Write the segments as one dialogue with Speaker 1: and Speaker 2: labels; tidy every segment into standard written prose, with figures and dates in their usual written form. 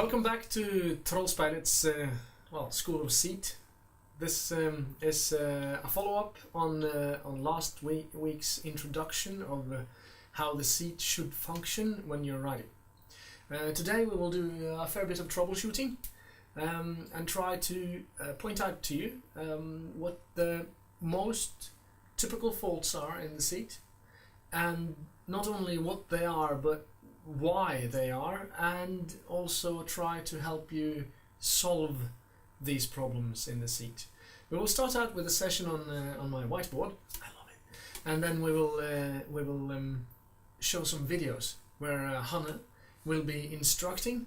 Speaker 1: Welcome back to Trollspeilet's School of Seat. This is a follow-up on last week's introduction of how the seat should function when you're riding. Today we will do a fair bit of troubleshooting and try to point out to you what the most typical faults are in the seat, and not only what they are but why they are, and also try to help you solve these problems in the seat. We will start out with a session on my whiteboard. I love it. And then we will show some videos where Hanne will be instructing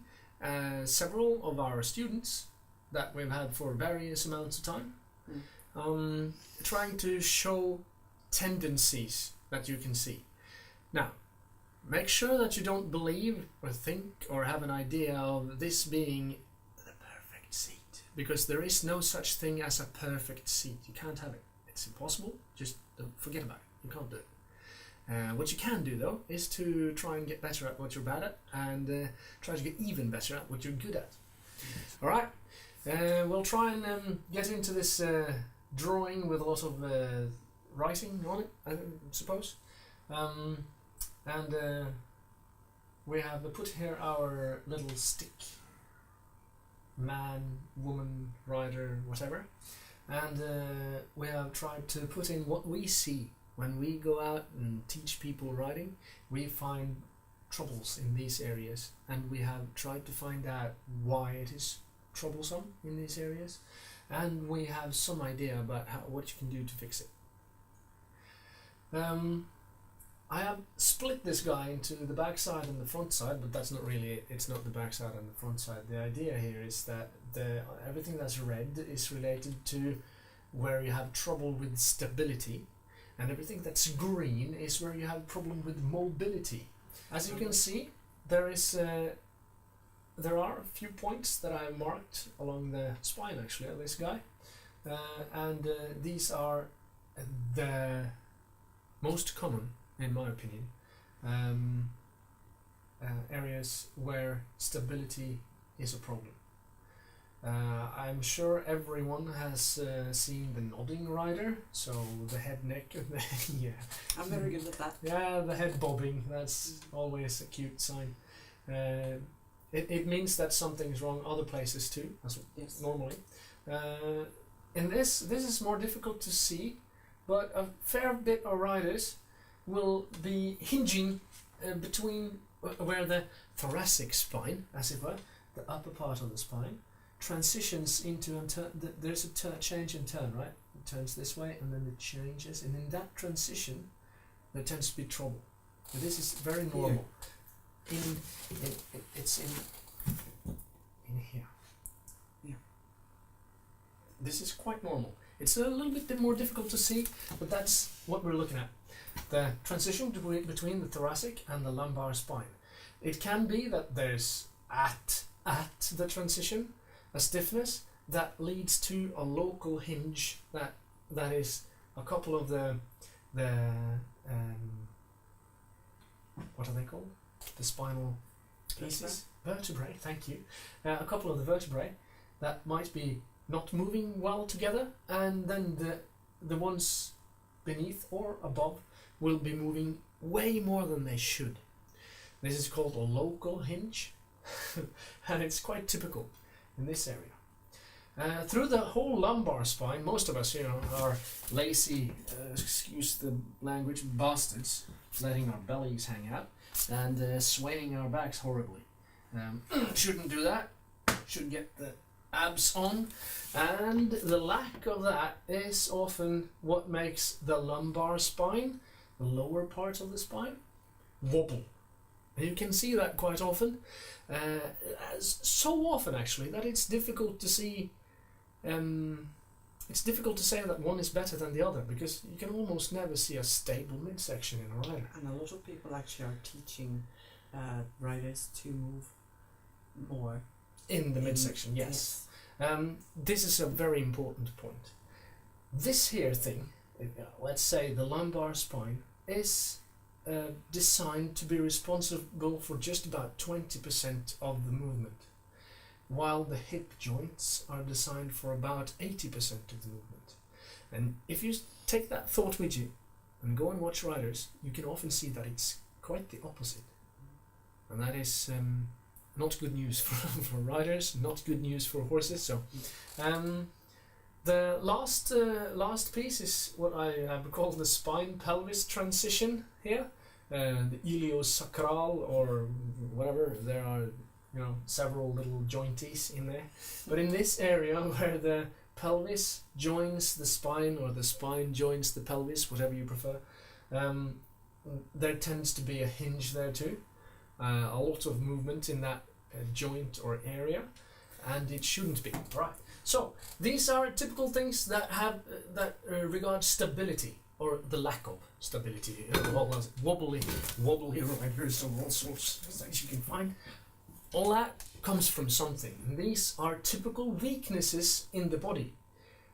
Speaker 1: several of our students that we've had for various amounts of time, trying to show tendencies that you can see. Now, make sure that you don't believe or think or have an idea of this being the perfect seat, because there is no such thing as a perfect seat. You can't have it. It's impossible. Just forget about it. You can't do it. What you can do, though, is to try and get better at what you're bad at, and try to get even better at what you're good at. All right? We'll try and get into this drawing with a lot of writing on it, I suppose. And we have put here our little stick, man, woman, rider, whatever, and we have tried to put in what we see when we go out and teach people riding. We find troubles in these areas, and we have tried to find out why it is troublesome in these areas, and we have some idea about what you can do to fix it. I have split this guy into the back side and the front side, but that's not really it. It's not the back side and the front side. The idea here is that everything that's red is related to where you have trouble with stability, and everything that's green is where you have problem with mobility. As you can see, there are a few points that I marked along the spine actually of this guy, and these are the most common, in my opinion, areas where stability is a problem. I'm sure everyone has seen the nodding rider, so the head, neck, yeah.
Speaker 2: I'm very good at that.
Speaker 1: Yeah, the head bobbing, that's always a cute sign. It means that something's wrong other places too, as
Speaker 2: Yes.
Speaker 1: normally. In this is more difficult to see, but a fair bit of riders will be hinging between where the thoracic spine, as it were, the upper part of the spine, transitions into there's a change in turn, right? It turns this way and then it changes, and in that transition there tends to be trouble. But this is very normal. It's in here.
Speaker 2: Yeah.
Speaker 1: This is quite normal. It's a little bit more difficult to see, but that's what we're looking at. The transition between the thoracic and the lumbar spine. It can be that there's at the transition a stiffness that leads to a local hinge that is a couple of the what are they called? The spinal pieces? Vertebrae, thank you. A couple of the vertebrae that might be not moving well together, and then the ones beneath or above will be moving way more than they should. This is called a local hinge, and it's quite typical in this area. Through the whole lumbar spine, most of us are lazy, excuse the language, bastards, letting our bellies hang out and swaying our backs horribly. Shouldn't do that. Should get the abs on, and the lack of that is often what makes the lumbar spine, the lower part of the spine, wobble. And you can see that quite often, so often actually that it's difficult to see. It's difficult to say that one is better than the other, because you can almost never see a stable midsection in a rider.
Speaker 2: And a lot of people actually are teaching riders to move more
Speaker 1: In the midsection, yes. This is a very important point. This here thing, let's say the lumbar spine, is designed to be responsible for just about 20% of the movement. while the hip joints are designed for about 80% of the movement. And if you take that thought with you and go and watch riders, you can often see that it's quite the opposite. And that is not good news for riders, not good news for horses. So the last piece is what I have called the spine-pelvis transition here. The iliosacral, or whatever, there are several little jointies in there. But in this area where the pelvis joins the spine, or the spine joins the pelvis, whatever you prefer, there tends to be a hinge there too. A lot of movement in that joint or area, and it shouldn't be. Right. So these are typical things that have regard stability, or the lack of stability. Wobbly riders of all sorts of things you can find. All that comes from something. And these are typical weaknesses in the body.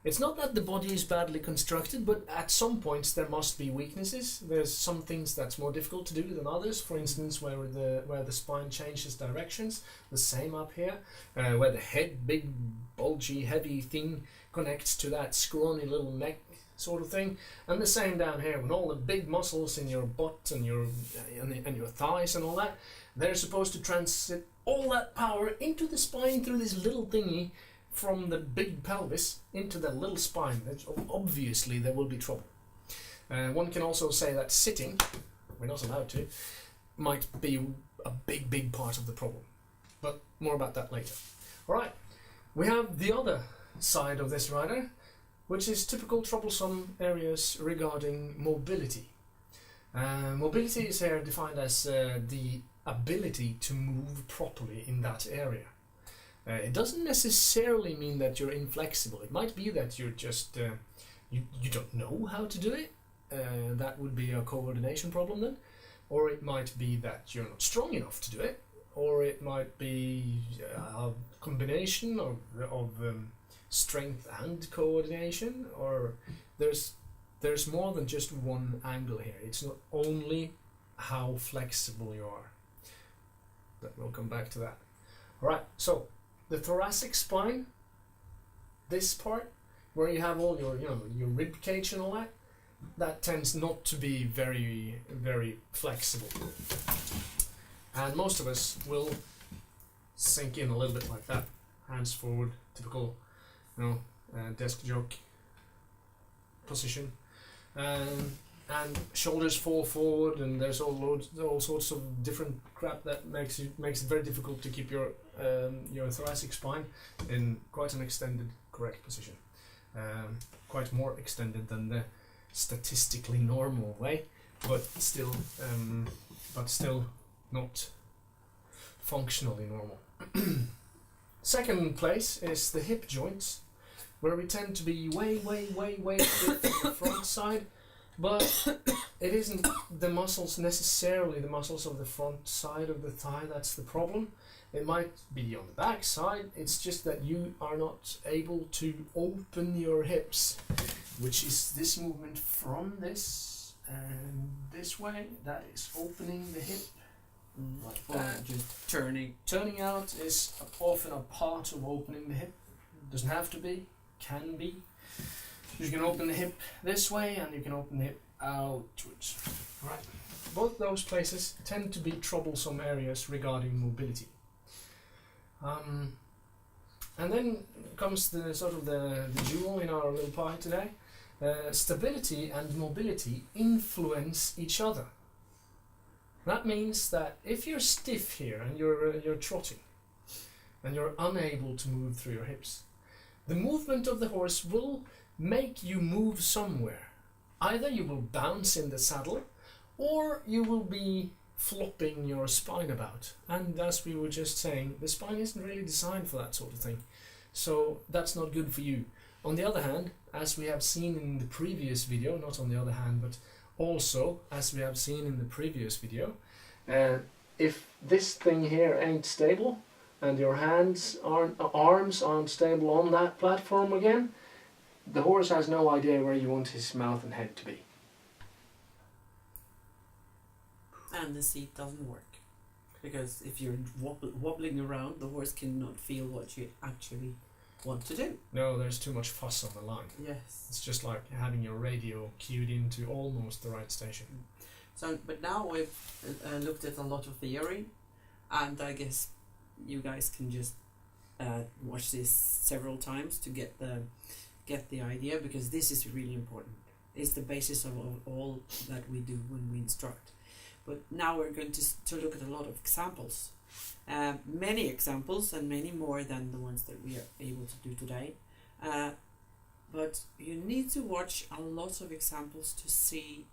Speaker 1: It's not that the body is badly constructed, but at some points there must be weaknesses. There's some things that's more difficult to do than others. For instance, where the spine changes directions. The same up here, where the head, big, bulgy, heavy thing connects to that scrawny little neck sort of thing. And the same down here, with all the big muscles in your butt and your thighs and all that. They're supposed to transit all that power into the spine through this little thingy, from the big pelvis into the little spine. Obviously there will be trouble. One can also say that sitting, we're not allowed to, might be a big part of the problem. But more about that later. Alright, we have the other side of this rider, which is typical troublesome areas regarding mobility. Mobility is here defined as the ability to move properly in that area. It doesn't necessarily mean that you're inflexible. It might be that you're just you don't know how to do it. That would be a coordination problem then. Or it might be that you're not strong enough to do it. Or it might be a combination of strength and coordination. Or there's more than just one angle here. It's not only how flexible you are. But we'll come back to that. Alright, so the thoracic spine, this part, where you have all your rib cage and all that, that tends not to be very, very flexible. And most of us will sink in a little bit like that. Hands forward, typical, desk joke position. And shoulders fall forward, and there's all sorts of different crap that makes it very difficult to keep your thoracic spine in quite an extended, correct position. Quite more extended than the statistically normal way, but still not functionally normal. Second place is the hip joints, where we tend to be way stiff on the front side. But it isn't the muscles necessarily, the muscles of the front side of the thigh, that's the problem. It might be on the back side. It's just that you are not able to open your hips, which is this movement from this and this way. That is opening the hip like that.
Speaker 2: Just turning.
Speaker 1: Turning out is often a part of opening the hip. Doesn't have to be, can be. You can open the hip this way, and you can open the hip outwards. Right. Both those places tend to be troublesome areas regarding mobility. And then comes the sort of the jewel in our little pie today. Stability and mobility influence each other. That means that if you're stiff here and you're trotting, and you're unable to move through your hips, the movement of the horse will make you move somewhere. Either you will bounce in the saddle, or you will be flopping your spine about. And as we were just saying, the spine isn't really designed for that sort of thing. So that's not good for you. On the other hand, as we have seen in the previous video, not on the other hand, but also as we have seen in the previous video, if this thing here ain't stable, and your arms aren't stable on that platform again, the horse has no idea where you want his mouth and head to be.
Speaker 2: And the seat doesn't work. because if you're wobbling around, the horse cannot feel what you actually want to do.
Speaker 1: No, there's too much fuss on the line.
Speaker 2: Yes.
Speaker 1: It's just like having your radio cued into almost the right station.
Speaker 2: So, but now we've looked at a lot of theory, and I guess you guys can just watch this several times to get the idea, because this is really important. It's the basis of all that we do when we instruct. But now we're going to look at a lot of examples. Many examples, and many more than the ones that we are able to do today. But you need to watch a lot of examples to see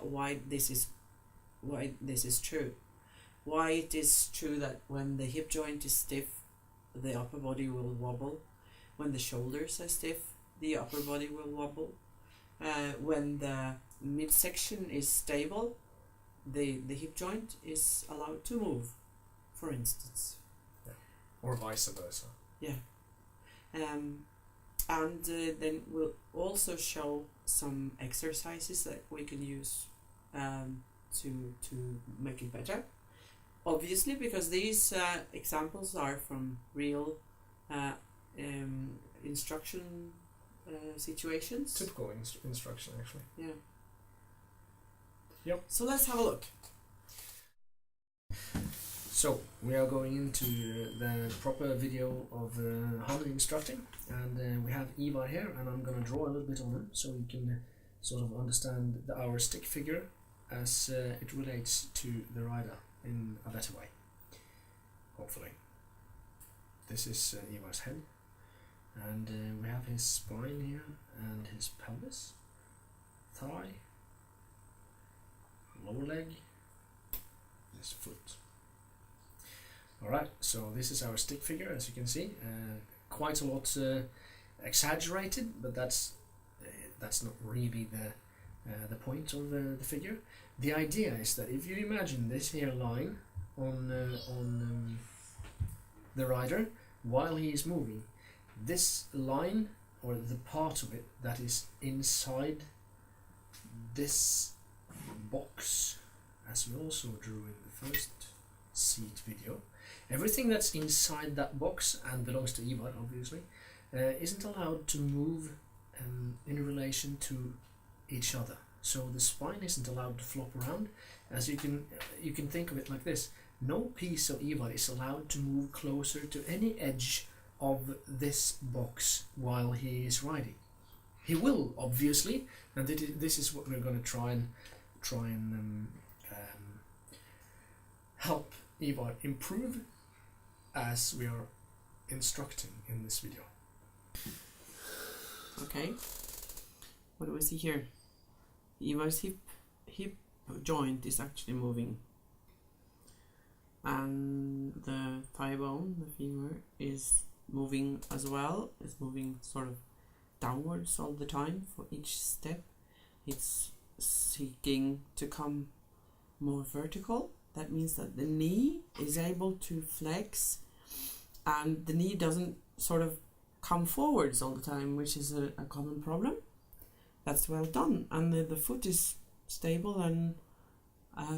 Speaker 2: why this is true. Why it is true that when the hip joint is stiff, the upper body will wobble. When the shoulders are stiff, the upper body will wobble. When the midsection is stable, the hip joint is allowed to move, for instance.
Speaker 1: Yeah. Or vice versa.
Speaker 2: Yeah. And then we'll also show some exercises that we can use to make it better. Obviously, because these examples are from real instruction situations.
Speaker 1: Typical instruction, actually.
Speaker 2: Yeah.
Speaker 1: Yep.
Speaker 2: So let's have a look.
Speaker 1: So we are going into the proper video of hand instructing, and we have Ivar here, and I'm going to draw a little bit on him so you can sort of understand our stick figure as it relates to the rider in a better way, hopefully. This is Ivar's head, and we have his spine here, and his pelvis, thigh, lower leg, his foot. Alright, so this is our stick figure, as you can see. Quite a lot exaggerated, but that's not really the point of the figure. The idea is that if you imagine this here line on the rider while he is moving, this line, or the part of it that is inside this box, as we also drew in the first seat video, everything that's inside that box and belongs to Ivar, obviously, isn't allowed to move in relation to each other. So the spine isn't allowed to flop around. As you can think of it like this: no piece of Ivar is allowed to move closer to any edge of this box while he is riding. He will, obviously, and this is what we're going to try and help Ivar improve as we are instructing in this video.
Speaker 2: Okay, what do we see here? Ivar's hip joint is actually moving, and the thigh bone, the femur, is moving as well. It's moving sort of downwards all the time for each step. It's seeking to come more vertical. That means that the knee is able to flex, and the knee doesn't sort of come forwards all the time, which is a common problem. That's well done. And the foot is stable and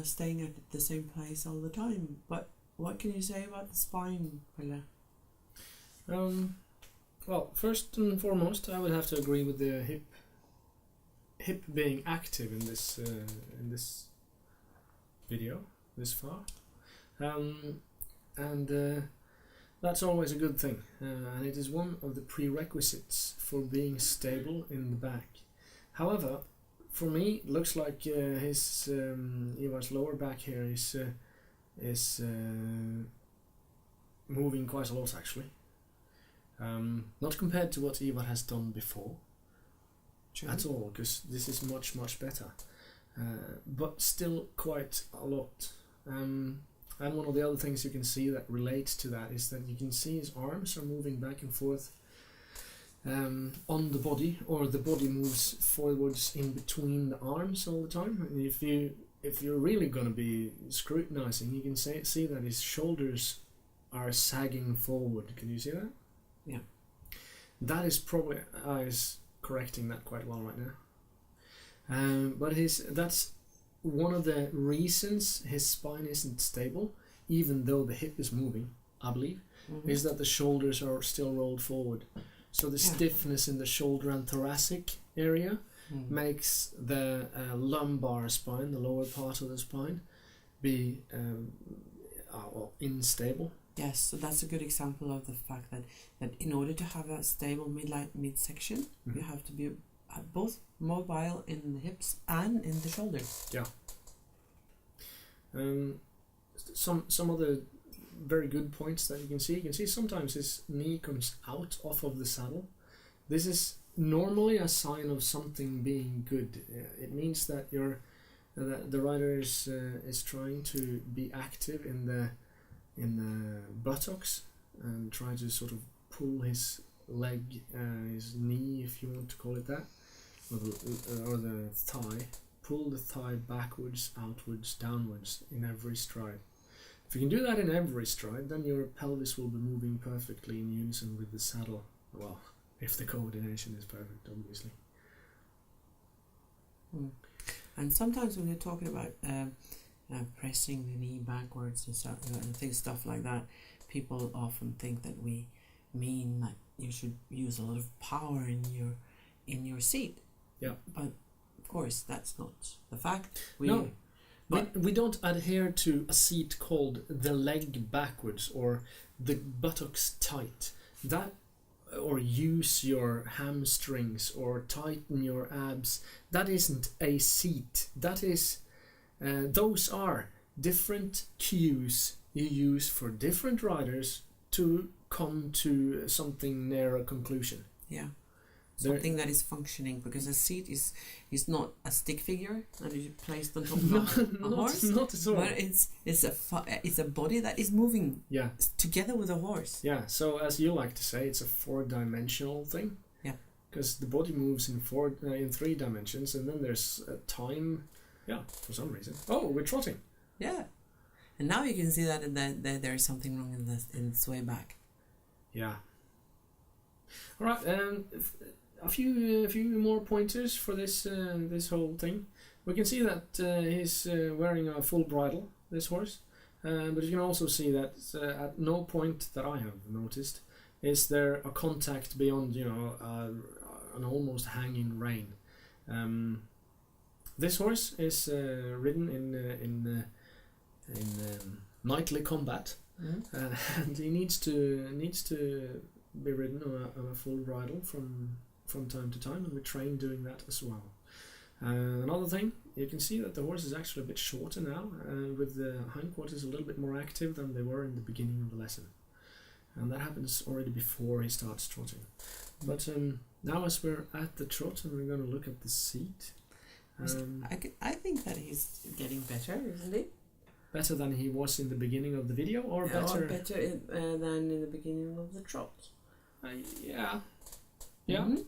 Speaker 2: staying at the same place all the time. But what can you say about the spine, Pelle?
Speaker 1: Well, first and foremost, I would have to agree with the hip being active in this video this far, and that's always a good thing, and it is one of the prerequisites for being stable in the back. However, for me, it looks like his Ivar's lower back here is moving quite a lot, actually. Not compared to what Ivar has done before. True. At all, because this is much better, but still quite a lot. And one of the other things you can see that relates to that is that you can see his arms are moving back and forth on the body, or the body moves forwards in between the arms all the time. And if you're really going to be scrutinizing, you can see that his shoulders are sagging forward. Can you see that?
Speaker 2: Yeah.
Speaker 1: That is probably is correcting that quite well right now. But that's one of the reasons his spine isn't stable, even though the hip is moving, I believe, is that the shoulders are still rolled forward. So the stiffness in the shoulder and thoracic area makes the lumbar spine, the lower part of the spine, be unstable.
Speaker 2: Yes, so that's a good example of the fact that in order to have a stable midsection, you have to be both mobile in the hips and in the shoulders.
Speaker 1: Yeah. Some other very good points that you can see. You can see sometimes his knee comes out off of the saddle. This is normally a sign of something being good. It means that the rider is trying to be active in the buttocks and try to sort of pull his leg, his knee, if you want to call it that, or the thigh. Pull the thigh backwards, outwards, downwards in every stride. If you can do that in every stride, then your pelvis will be moving perfectly in unison with the saddle. Well, if the coordination is perfect, obviously.
Speaker 2: And sometimes when you're talking about pressing the knee backwards and stuff like that, people often think that we mean that you should use a lot of power in your seat.
Speaker 1: Yeah.
Speaker 2: But of course, that's not the fact.
Speaker 1: We don't adhere to a seat called the leg backwards or the buttocks tight. That, or use your hamstrings or tighten your abs. That isn't a seat. That is, those are different cues you use for different riders to come to something near a conclusion.
Speaker 2: Yeah. Something that is functioning, because a seat is not a stick figure that is placed on top of a horse.
Speaker 1: Not at all.
Speaker 2: But it's a body that is moving together with a horse.
Speaker 1: Yeah. So as you like to say, it's a 4-dimensional thing. Yeah. Because the body moves in 3 dimensions, and then there's time. Yeah. For some reason. Oh, we're trotting.
Speaker 2: Yeah. And now you can see that there is something wrong in the sway back.
Speaker 1: Yeah. All right. A few more pointers for this whole thing. We can see that he's wearing a full bridle, this horse, but you can also see that at no point that I have noticed is there a contact beyond an almost hanging rein. This horse is ridden in knightly combat, and he needs to be ridden on a full bridle from time to time, and we train doing that as well. Another thing, you can see that the horse is actually a bit shorter now, with the hindquarters a little bit more active than they were in the beginning of the lesson, and that happens already before he starts trotting. But now as we're at the trot and we're going to look at the seat,
Speaker 2: I think that he's getting better, isn't he?
Speaker 1: Better than he was in the beginning of the video, or better?
Speaker 2: Or better than in the beginning of the trot.
Speaker 1: Yeah. Mm-hmm.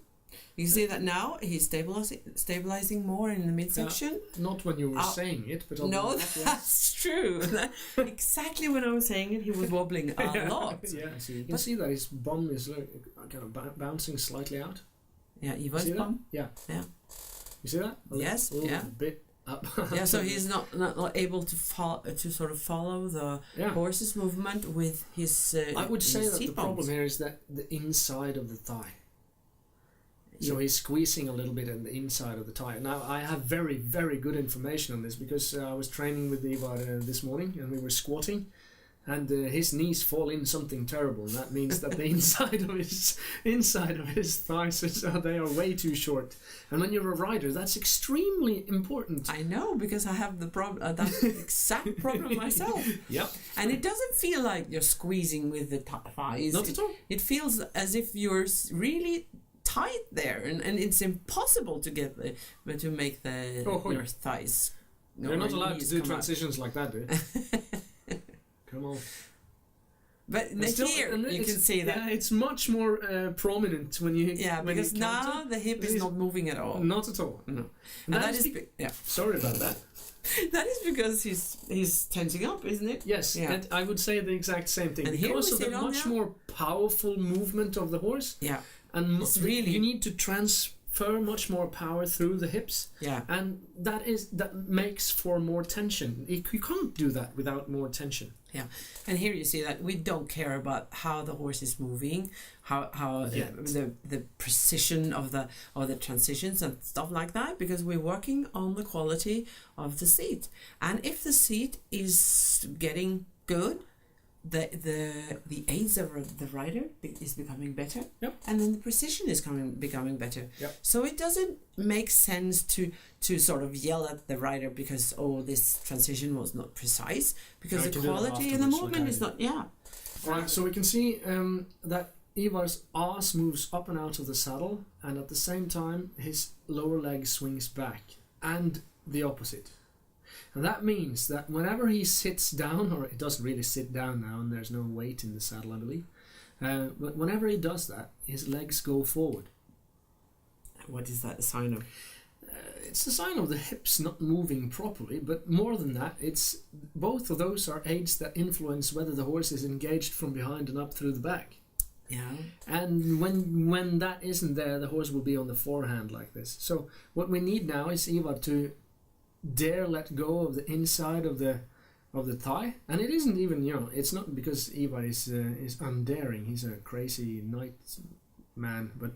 Speaker 2: You see that now he's stabilizing more in the midsection.
Speaker 1: Not when you were saying it, but
Speaker 2: no, that's true. Exactly when I was saying it, he was wobbling a lot.
Speaker 1: Yeah, so you can see that his bum is kind of bouncing slightly out.
Speaker 2: Yeah, Ivar's bum.
Speaker 1: Yeah. You see that?
Speaker 2: Yes.
Speaker 1: A little bit up.
Speaker 2: Yeah, so he's not able to sort of follow the horse's movement with his.
Speaker 1: I would say that the
Speaker 2: bumps.
Speaker 1: problem here is that the inside of the thigh. So he's squeezing a little bit in the inside of the thigh. Now, I have very, very good information on this because I was training with Ivar this morning and we were squatting, and his knees fall in something terrible. And that means that the inside of his thighs they are way too short. And when you're a rider, that's extremely important.
Speaker 2: I know, because I have the problem. That's the exact problem myself.
Speaker 1: Yep.
Speaker 2: And it doesn't feel like you're squeezing with the thighs.
Speaker 1: Not at all.
Speaker 2: It feels as if you're really tight there, and it's impossible to get to make your thighs.
Speaker 1: You're not allowed to do transitions like that, dude. Come on.
Speaker 2: But here you can see that.
Speaker 1: Yeah, it's much more prominent when you.
Speaker 2: Yeah, because now the hip is not moving at all.
Speaker 1: Not at all. No.
Speaker 2: And that is
Speaker 1: sorry about that.
Speaker 2: That is because he's tensing up, isn't it?
Speaker 1: Yes, and I would say the exact same thing.
Speaker 2: And
Speaker 1: because of the much more powerful movement of the horse.
Speaker 2: Yeah.
Speaker 1: And
Speaker 2: it's really
Speaker 1: you need to transfer much more power through the hips.
Speaker 2: Yeah.
Speaker 1: And that makes for more tension. You can't do that without more tension.
Speaker 2: Yeah, and here you see that we don't care about how the horse is moving, how the precision of the transitions and stuff like that, because we're working on the quality of the seat. And if the seat is getting good, the aids of the rider is becoming better,
Speaker 1: yep.
Speaker 2: And then the precision is becoming better.
Speaker 1: Yep.
Speaker 2: So it doesn't make sense to sort of yell at the rider because this transition was not precise, because the quality and the movement is not. Yeah.
Speaker 1: Right. So we can see that Ivar's ass moves up and out of the saddle, and at the same time his lower leg swings back, and the opposite. And that means that whenever he sits down, or he doesn't really sit down now, and there's no weight in the saddle, I believe, but whenever he does that, his legs go forward.
Speaker 2: What is that a sign of?
Speaker 1: It's a sign of the hips not moving properly, but more than that, it's both of those are aids that influence whether the horse is engaged from behind and up through the back.
Speaker 2: Yeah.
Speaker 1: And when that isn't there, the horse will be on the forehand like this. So what we need now is Ivar to dare let go of the inside of the thigh, and it isn't even, it's not because Ivar is undaring. He's a crazy knight man, but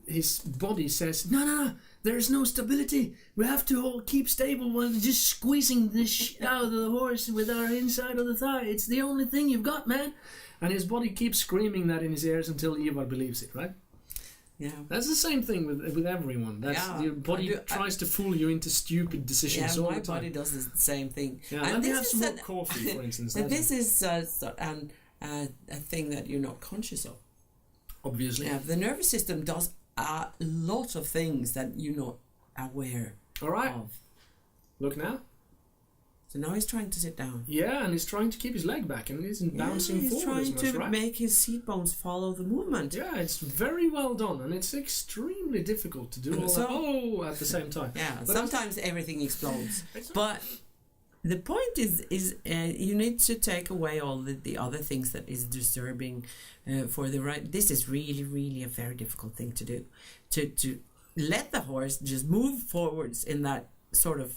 Speaker 1: his body says, no, there's no stability. We have to all keep stable while just squeezing the out of the horse with our inside of the thigh. It's the only thing you've got, man. And his body keeps screaming that in his ears until Ivar believes it, right?
Speaker 2: Yeah,
Speaker 1: that's the same thing with everyone. Your body tries to fool you into stupid decisions all the time.
Speaker 2: Yeah, my body does the same thing.
Speaker 1: Yeah, and let me have some more coffee, for instance.
Speaker 2: And this is a thing that you're not conscious of.
Speaker 1: Obviously.
Speaker 2: Yeah, the nervous system does a lot of things that you're not aware of.
Speaker 1: Look now.
Speaker 2: So now he's trying to sit down.
Speaker 1: Yeah, and he's trying to keep his leg back, and he isn't bouncing forward as much,
Speaker 2: He's trying to make his seat bones follow the movement.
Speaker 1: Yeah, it's very well done, and it's extremely difficult to do all that at the same time.
Speaker 2: Yeah, but sometimes everything explodes. But the point is you need to take away all the other things that is disturbing for the right. This is really, really a very difficult thing to do. To let the horse just move forwards in that sort of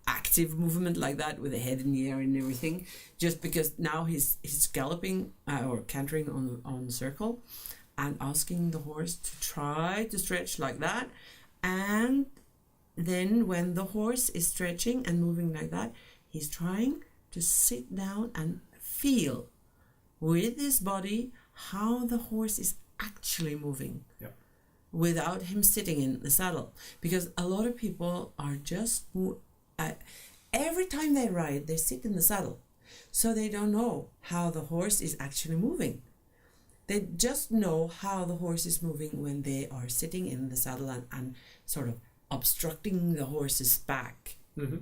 Speaker 2: active movement like that, with the head in the air and everything, just because now he's galloping or cantering on the circle, and asking the horse to try to stretch like that. And then when the horse is stretching and moving like that, he's trying to sit down and feel with his body how the horse is actually moving.
Speaker 1: Yep.
Speaker 2: Without him sitting in the saddle. Because a lot of people are just every time they ride, they sit in the saddle, so they don't know how the horse is actually moving. They just know how the horse is moving when they are sitting in the saddle and sort of obstructing the horse's back.
Speaker 1: Mm-hmm.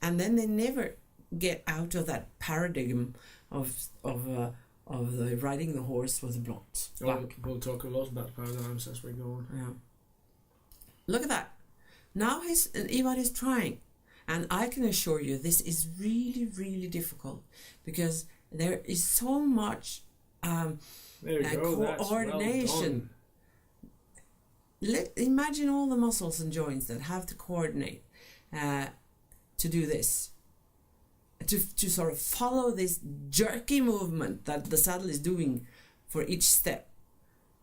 Speaker 2: And then they never get out of that paradigm of riding the horse with a blunt back.
Speaker 1: We'll talk a lot about paradigms as we go on.
Speaker 2: Yeah. Look at that. Now Ivar is trying, and I can assure you this is really, really difficult, because there is so much coordination. Imagine all the muscles and joints that have to coordinate to do this, to sort of follow this jerky movement that the saddle is doing for each step.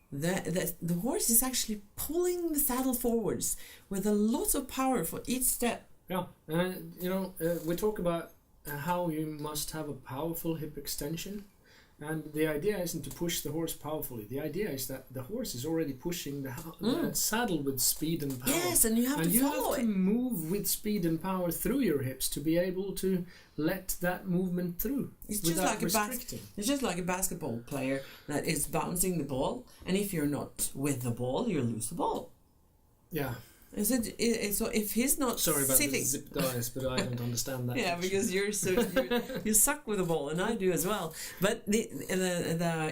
Speaker 2: The horse is actually pulling the saddle forwards with a lot of power for each step.
Speaker 1: Yeah, we talk about how you must have a powerful hip extension, and the idea isn't to push the horse powerfully. The idea is that the horse is already pushing the saddle with speed and power.
Speaker 2: Yes, and you have to follow it.
Speaker 1: You have to move with speed and power through your hips to be able to let that movement through.
Speaker 2: It's just like it's just like a basketball player that is bouncing the ball, and if you're not with the ball, you lose the ball.
Speaker 1: Yeah.
Speaker 2: So if he's not
Speaker 1: sorry about
Speaker 2: sitting,
Speaker 1: the zipped eyes, but I don't understand that.
Speaker 2: Yeah, much. Because you suck with the ball, and I do as well. But the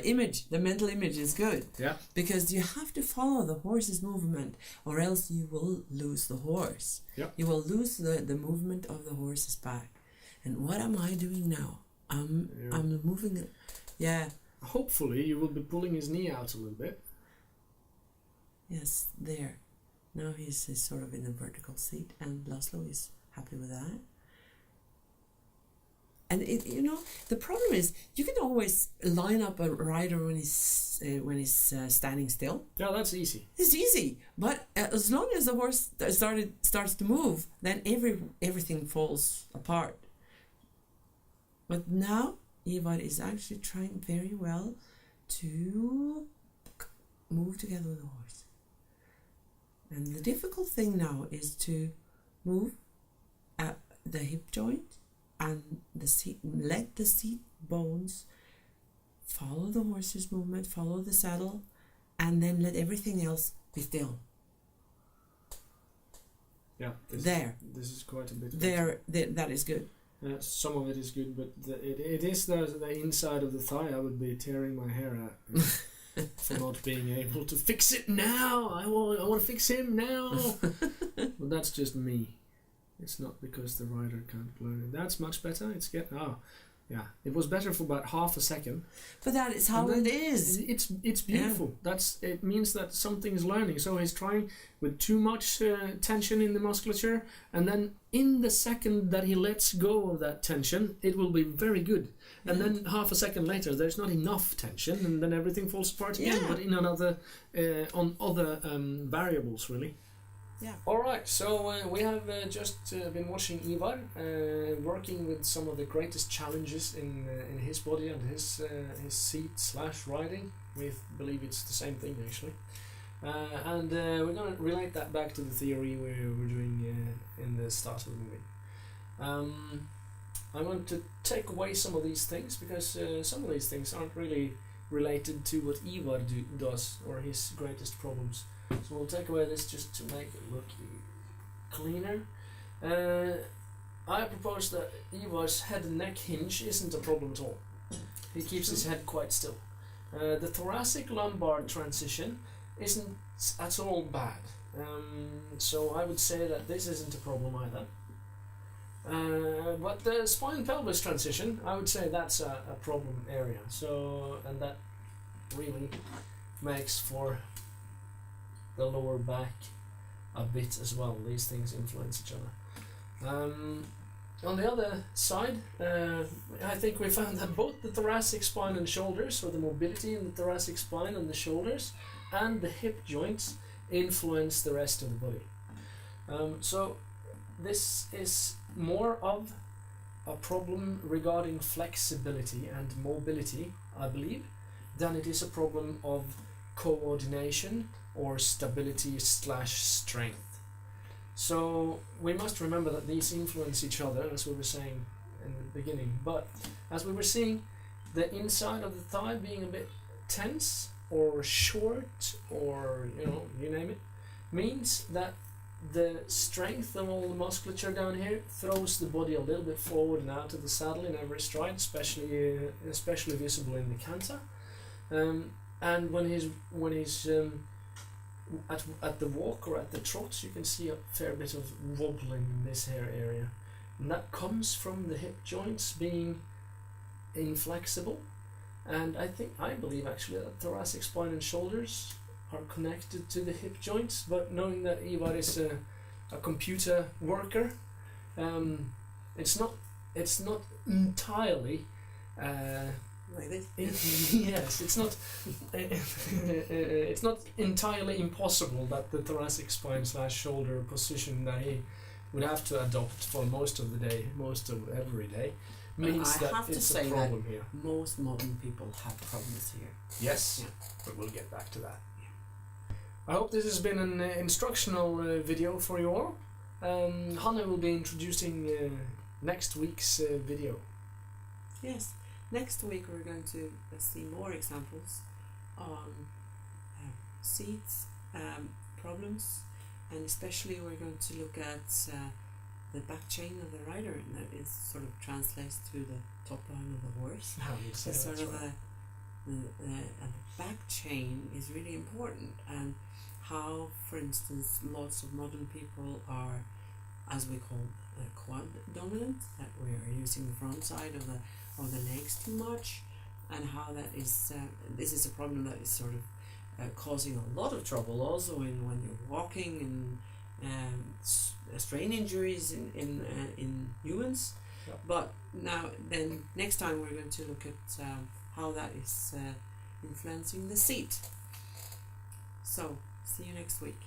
Speaker 2: image, the mental image is good.
Speaker 1: Yeah.
Speaker 2: Because you have to follow the horse's movement, or else you will lose the horse.
Speaker 1: Yeah.
Speaker 2: You will lose the movement of the horse's back. And what am I doing now? I'm moving it. Yeah.
Speaker 1: Hopefully, you will be pulling his knee out a little bit.
Speaker 2: Yes, there. Now he's sort of in a vertical seat, and Laszlo is happy with that. And the problem is you can always line up a rider when he's standing still.
Speaker 1: Yeah, that's easy.
Speaker 2: It's easy, but as long as the horse starts to move, then everything falls apart. But now Ivar is actually trying very well to move together with the horse. And the difficult thing now is to move at the hip joint and the seat, let the seat bones follow the horse's movement, follow the saddle, and then let everything else be still.
Speaker 1: Yeah, this is quite a bit.
Speaker 2: That is good.
Speaker 1: Some of it is good, but it is the inside of the thigh. I would be tearing my hair out for not being able to fix it now. I want to fix him now. But that's just me. It's not because the rider can't learn it. That's much better. Yeah. It was better for about half a second.
Speaker 2: But that is how it is.
Speaker 1: It's beautiful. Yeah. It means that something is learning. So he's trying with too much tension in the musculature, and then in the second that he lets go of that tension, it will be very good. And then half a second later, there's not enough tension, and then everything falls apart again. But in another on other variables, really.
Speaker 2: Yeah.
Speaker 1: All right. So we have just been watching Ivar working with some of the greatest challenges in his body and his seat/riding. We believe it's the same thing actually, and we're going to relate that back to the theory we were doing in the start of the movie. I want to take away some of these things because some of these things aren't really related to what Ivar does or his greatest problems. So we'll take away this just to make it look cleaner. I propose that Ivar's head and neck hinge isn't a problem at all. He keeps his head quite still. The thoracic lumbar transition isn't at all bad. So I would say that this isn't a problem either. But the spine pelvis transition, I would say that's a problem area. And that really makes for the lower back a bit as well. These things influence each other. On the other side, I think we found that both the thoracic spine and shoulders, or the mobility in the thoracic spine and the shoulders, and the hip joints influence the rest of the body. So this is more of a problem regarding flexibility and mobility, I believe, than it is a problem of coordination or stability/strength. So we must remember that these influence each other, as we were saying in the beginning. But as we were seeing, the inside of the thigh being a bit tense or short, or you name it, means that the strength of all the musculature down here throws the body a little bit forward and out of the saddle in every stride, especially visible in the canter. And when he's at the walk or at the trot, you can see a fair bit of wobbling in this hair area, and that comes from the hip joints being inflexible. And I believe actually that thoracic spine and shoulders are connected to the hip joints. But knowing that Ivar is a computer worker, it's not entirely.
Speaker 2: Like this?
Speaker 1: Yes, it's not. It's not entirely impossible that the thoracic spine/shoulder position that he would have to adopt for most of the day, most of every day, means that it's a problem here.
Speaker 2: Most modern people have problems here.
Speaker 1: Yes, but we'll get back to that. I hope this has been an instructional video for you all. Hanne will be introducing next week's video.
Speaker 2: Yes. Next week we're going to see more examples on seats problems, and especially we're going to look at the back chain of the rider, and that is sort of translates to the top line of the horse.
Speaker 1: It's
Speaker 2: sort of the back chain is really important, and how, for instance, lots of modern people are, as we call quad dominant, that we are using the front side of the legs too much, and how that is this is a problem that is sort of causing a lot of trouble also when you're walking, and strain injuries in humans.
Speaker 1: Yep.
Speaker 2: But then next time we're going to look at how that is influencing the seat. So see you next week.